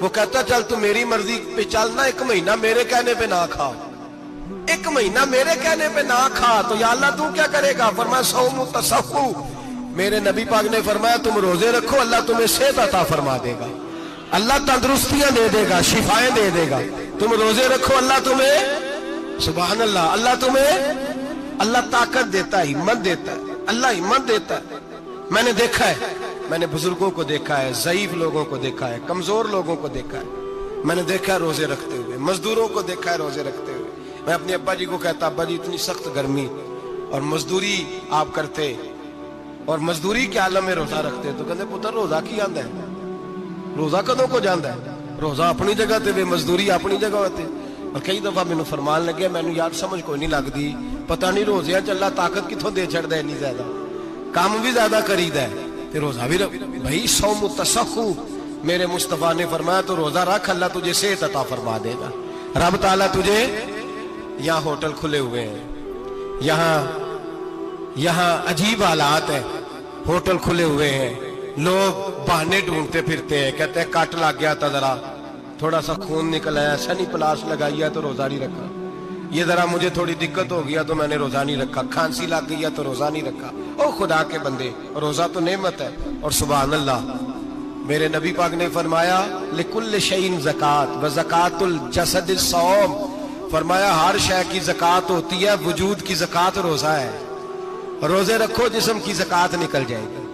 وہ کہتا چل تو میری مرضی پہ چلنا، 1 مہینہ میرے کہنے پہ نہ کھا، 1 مہینہ میرے کہنے پہ نہ کھا، تو یا اللہ تو کیا کرے گا؟ فرمایا صوم تصحو، میرے نبی پاک نے فرمایا تم روزے رکھو، اللہ تمہیں صحت عطا فرما دے گا، اللہ تندرستیاں دے دے گا، شفائیں دے دے گا۔ تم روزے رکھو، اللہ تمہیں، سبحان اللہ، اللہ تمہیں، اللہ طاقت دیتا ہے، ہمت دیتا ہے، اللہ ہمت دیتا ہے۔ میں نے دیکھا ہے، میں نے بزرگوں کو دیکھا ہے، ضعیف لوگوں کو دیکھا ہے، کمزور لوگوں کو دیکھا ہے، میں نے دیکھا ہے روزے رکھتے ہوئے، مزدوروں کو دیکھا ہے روزے رکھتے ہوئے۔ میں اپنے ابا جی کو کہتا ابا جی اتنی سخت گرمی اور مزدوری آپ کرتے اور مزدوری کے عالم میں روزہ رکھتے، تو کہتے پتر روزہ کی آندا ہے، روزہ کدوں کو جاندا ہے، روزہ اپنی جگہ تے مزدوری اپنی جگہ ہوتے۔ اور کئی دفعہ مینوں فرمان لگے، مینوں یار سمجھ کوئی نہیں لگتی، پتہ نہیں روزیاں چ اللہ طاقت کتھوں دے چھڑدا ہے، نہیں زیادہ کام بھی زیادہ کریدا ہے تے روزہ بھی بھائی صوم تصحو، میرے مصطفیٰ نے فرمایا تو روزہ رکھ، اللہ تجھے صحت عطا فرما دے گا۔ رب تعالیٰ تجھے، یہاں ہوٹل کھلے ہوئے ہیں، یہاں عجیب حالات ہیں، ہوٹل کھلے ہوئے ہیں، لوگ بہانے ڈھونڈتے پھرتے ہیں، کہتے ہیں کٹ لگ گیا تھا، ذرا تھوڑا سا خون نکل آیا، سنی پلاس لگائی ہے تو روزہ نہیں رکھا، یہ ذرا مجھے تھوڑی دقت ہو گیا تو میں نے روزہ نہیں رکھا، کھانسی لگ گئی ہے تو روزہ نہیں رکھا۔ او خدا کے بندے، روزہ تو نعمت ہے۔ اور سبحان اللہ، میرے نبی پاک نے فرمایا لکل شیء زکات و زکات الجسد الصوم، فرمایا ہر شے کی زکات ہوتی ہے، وجود کی زکات روزہ ہے، روزے رکھو جسم کی زکات نکل جائے گی۔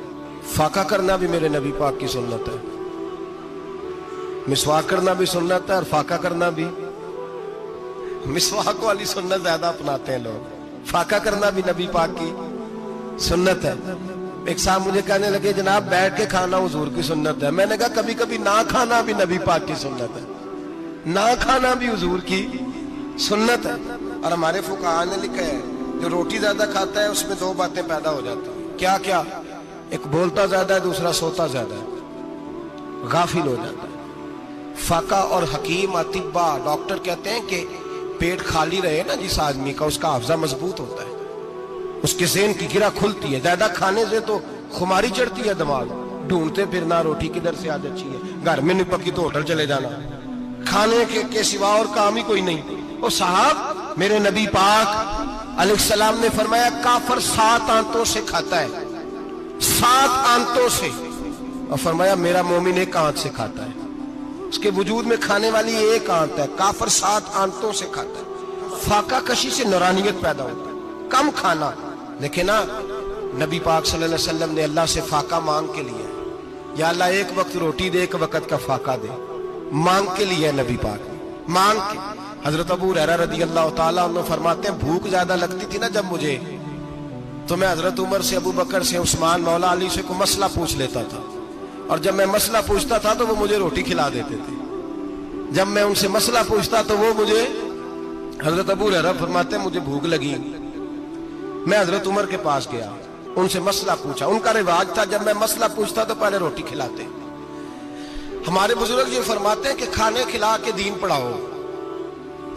فاقہ کرنا بھی میرے نبی پاک کی سنت ہے، مسواک کرنا بھی سنت ہے، اور فاقہ کرنا بھی، مسواک والی سنت زیادہ اپناتے ہیں لوگ، فاقہ کرنا بھی نبی پاک کی سنت ہے۔ ایک صاحب مجھے کہنے لگے جناب بیٹھ کے کھانا حضور کی سنت ہے، میں نے کہا کبھی کبھی نہ کھانا بھی نبی پاک کی سنت ہے، نہ کھانا بھی حضور کی سنت ہے۔ اور ہمارے فقہاء نے لکھا ہے جو روٹی زیادہ کھاتا ہے اس میں 2 باتیں پیدا ہو جاتی ہیں، کیا کیا؟ ایک بولتا زیادہ ہے، دوسرا سوتا زیادہ ہے، غافل ہو جاتا ہے۔ فقہ اور حکیم اطباء ڈاکٹر کہتے ہیں کہ پیٹ خالی رہے نا جس آدمی کا، اس کا حافظہ مضبوط ہوتا ہے، اس کے ذہن کی گرہ کھلتی ہے، زیادہ کھانے سے تو خماری چڑھتی ہے، دماغ ڈھونڈتے پھرنا روٹی کدھر سے آج اچھی ہے، گھر میں نہیں پکی تو ہوٹل چلے جانا، کھانے کے سوا اور کام ہی کوئی نہیں۔ وہ صاحب میرے نبی پاک علیہ السلام نے فرمایا کافر 7 آنتوں سے کھاتا ہے، 7 آنتوں سے، اور فرمایا میرا مومن 1 آنت سے کھاتا ہے، اس کے وجود میں کھانے والی 1 آنت ہے، کافر 7 آنتوں سے کھاتا ہے۔ فاقہ کشی سے نورانیت پیدا ہوتا ہے، کم کھانا، لیکن نبی پاک صلی اللہ علیہ وسلم نے اللہ سے فاقہ مانگ کے لیا، یا اللہ 1 وقت روٹی دے، 1 وقت کا فاقہ دے، مانگ کے لیا نبی پاک مانگ کے۔ حضرت ابو ہریرہ رضی اللہ تعالیٰ عنہ فرماتے ہیں بھوک زیادہ لگتی تھی نا جب مجھے، تو میں حضرت عمر سے، ابو بکر سے، عثمان، مولا علی سے کوئی مسئلہ پوچھ لیتا تھا، اور جب میں مسئلہ پوچھتا تھا تو وہ مجھے روٹی کھلا دیتے تھے، جب میں ان سے مسئلہ پوچھتا تو وہ مجھے، حضرت ابو ہریرہ فرماتے ہیں مجھے بھوک لگی، میں حضرت عمر کے پاس گیا، ان سے مسئلہ پوچھا، ان کا رواج تھا جب میں مسئلہ پوچھتا تو پہلے روٹی کھلاتے۔ ہمارے بزرگ یہ فرماتے ہیں کہ کھانے کھلا کے دین پڑھاؤ،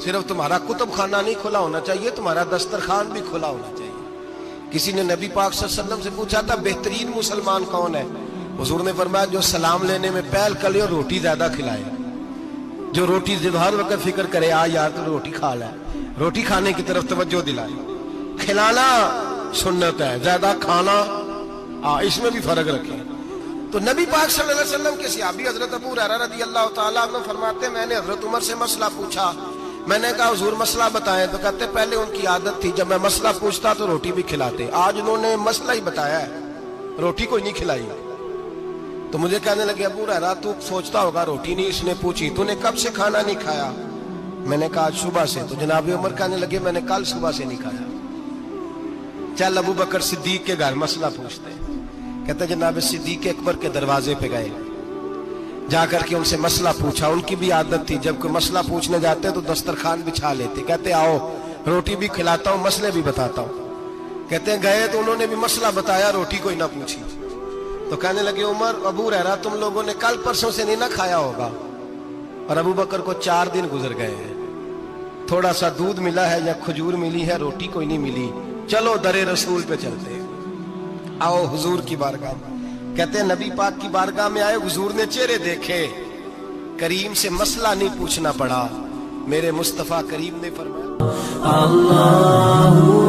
صرف تمہارا کتب خانہ نہیں کھلا ہونا چاہیے، تمہارا دسترخوان بھی کھلا ہونا چاہیے۔ کسی نے نبی پاک صلی اللہ علیہ وسلم سے پوچھا تھا بہترین مسلمان کون ہے؟ حضور نے فرمایا جو سلام لینے میں پہل کرے اور روٹی زیادہ کھلائے، جو روٹی ہر وقت فکر کرے یار تو روٹی کھا لے، روٹی کھانے کی طرف توجہ دلائے۔ کھلانا سنت ہے، زیادہ کھانا اس میں بھی فرق رکھیں۔ تو نبی پاک صلی اللہ علیہ وسلم کے صحابی حضرت ابو ہریرہ رضی اللہ تعالیٰ عنہ فرماتے ہیں میں نے حضرت عمر سے مسئلہ پوچھا، میں نے کہا حضور مسئلہ بتائیں، تو کہتے پہلے ان کی عادت تھی جب میں مسئلہ پوچھتا تو روٹی بھی کھلاتے، آج انہوں نے مسئلہ ہی بتایا ہے، روٹی کوئی نہیں کھلائی۔ تو مجھے کہنے لگے ابو ہریرہ تو سوچتا ہوگا روٹی نہیں اس نے پوچھی، تو نے کب سے کھانا نہیں کھایا؟ میں نے کہا آج صبح سے۔ تو جناب عمر کہنے لگے میں نے کل صبح سے نہیں کھایا۔ چل ابو بکر صدیق کے گھر مسئلہ پوچھتے ہیں، کہتے جناب صدیق اکبر کے دروازے پہ گئے، جا کر کے ان سے مسئلہ پوچھا۔ ان کی بھی عادت تھی جب کوئی مسئلہ پوچھنے جاتے تو دسترخوان بچھا لیتے، کہتے آؤ روٹی بھی کھلاتا ہوں مسئلے بھی بتاتا ہوں۔ کہتے ہیں گئے تو انہوں نے بھی مسئلہ بتایا، روٹی کوئی نہ پوچھی۔ تو کہنے لگے عمر ابو ہریرہ تم لوگوں نے کل پرسوں سے نہیں نہ کھایا ہوگا، اور ابو بکر کو 4 دن گزر گئے ہیں، تھوڑا سا دودھ ملا ہے یا کھجور ملی ہے، روٹی کوئی نہیں ملی، چلو در رسول پہ چلتے ہیں، آؤ حضور کی بارگاہ میں۔ کہتے ہیں نبی پاک کی بارگاہ میں آئے، حضور نے چہرے دیکھے، کریم سے مسئلہ نہیں پوچھنا پڑا، میرے مصطفیٰ کریم نے فرمایا اللہ